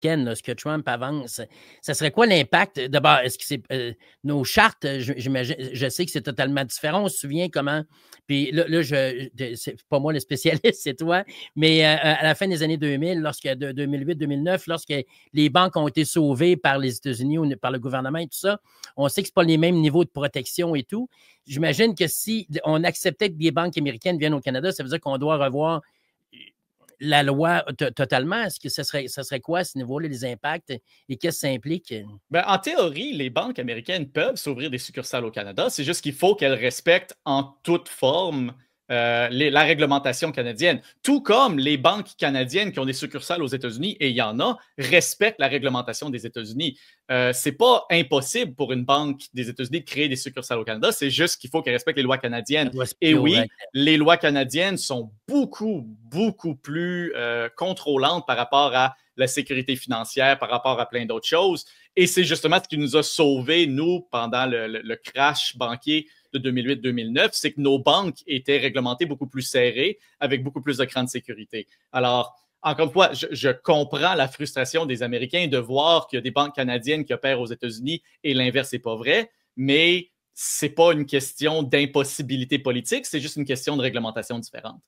là, ce que Trump avance, ça serait quoi l'impact? D'abord, est-ce que c'est nos chartes, j'imagine, je sais que c'est totalement différent. On se souvient comment. Puis là c'est pas moi le spécialiste, c'est toi, mais à la fin des années 2000, 2008-2009, lorsque les banques ont été sauvées par les États-Unis ou par le gouvernement et tout ça, on sait que ce pas les mêmes niveaux de protection et tout. J'imagine que si on acceptait que des banques américaines viennent au Canada, ça veut dire qu'on doit revoir la loi totalement. Est-ce que ça serait quoi à ce niveau-là, les impacts, et qu'est-ce que ça implique? Ben, en théorie, les banques américaines peuvent s'ouvrir des succursales au Canada. C'est juste qu'il faut qu'elles respectent en toute forme la réglementation canadienne. Tout comme les banques canadiennes qui ont des succursales aux États-Unis, et il y en a, respectent la réglementation des États-Unis. C'est pas impossible pour une banque des États-Unis de créer des succursales au Canada, c'est juste qu'il faut qu'elle respecte les lois canadiennes. Et oui, les lois canadiennes sont beaucoup, beaucoup plus contrôlantes par rapport à la sécurité financière, par rapport à plein d'autres choses. Et c'est justement ce qui nous a sauvés, nous, pendant le crash banquier de 2008-2009, c'est que nos banques étaient réglementées beaucoup plus serrées, avec beaucoup plus de crans de sécurité. Alors, encore une fois, je comprends la frustration des Américains de voir qu'il y a des banques canadiennes qui opèrent aux États-Unis et l'inverse n'est pas vrai, mais c'est pas une question d'impossibilité politique, c'est juste une question de réglementation différente.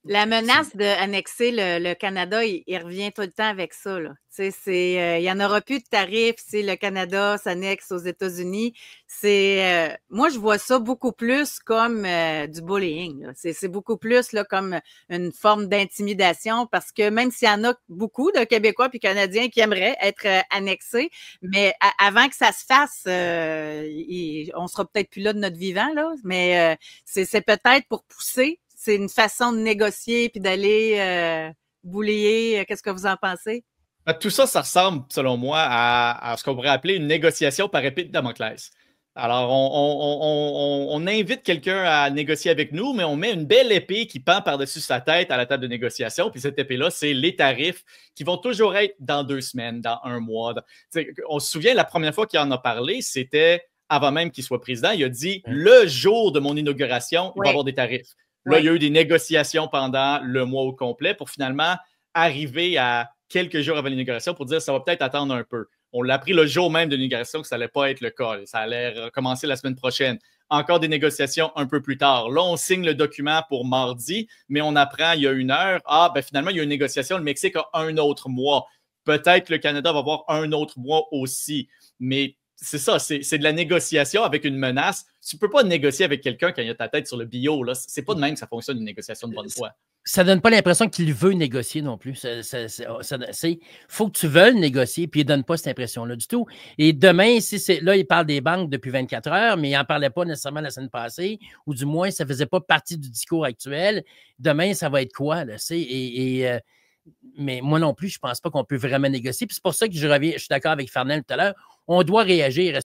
La menace d'annexer le Canada, il revient tout le temps avec ça. Il n'y en aura plus de tarifs si le Canada s'annexe aux États-Unis. Moi, je vois ça beaucoup plus comme du bullying. C'est beaucoup plus là, comme une forme d'intimidation parce que même s'il y en a beaucoup de Québécois puis Canadiens qui aimeraient être annexés, mais avant que ça se fasse, on sera peut-être plus là de notre vivant, là, mais c'est peut-être pour pousser. C'est une façon de négocier puis d'aller boulier. Qu'est-ce que vous en pensez? Tout ça, ça ressemble, selon moi, à ce qu'on pourrait appeler une négociation par épée de Damoclès. Alors, on invite quelqu'un à négocier avec nous, mais on met une belle épée qui pend par-dessus sa tête à la table de négociation. Puis cette épée-là, c'est les tarifs qui vont toujours être dans 2 semaines, dans 1 mois. On se souvient, la première fois qu'il en a parlé, c'était avant même qu'il soit président. Il a dit, le jour de mon inauguration, il va y avoir des tarifs. Là, il y a eu des négociations pendant le mois au complet pour finalement arriver à quelques jours avant l'inauguration pour dire ça va peut-être attendre un peu. On l'a appris le jour même de l'inauguration que ça n'allait pas être le cas. Ça allait recommencer la semaine prochaine. Encore des négociations un peu plus tard. Là, on signe le document pour mardi, mais on apprend il y a 1 heure, finalement, il y a une négociation. Le Mexique a 1 autre mois. Peut-être que le Canada va avoir 1 autre mois aussi. Mais c'est ça, c'est de la négociation avec une menace. Tu ne peux pas négocier avec quelqu'un quand il a ta tête sur le bio. C'est pas de même que ça fonctionne, une négociation de bonne foi. Ça donne pas l'impression qu'il veut négocier non plus. Faut que tu veuilles négocier, puis il donne pas cette impression-là du tout. Et demain, là, il parle des banques depuis 24 heures, mais il n'en parlait pas nécessairement la semaine passée, ou du moins, ça faisait pas partie du discours actuel. Demain, ça va être quoi, là, mais moi non plus, je pense pas qu'on peut vraiment négocier. Puis c'est pour ça que je suis d'accord avec Fernand tout à l'heure. On doit réagir.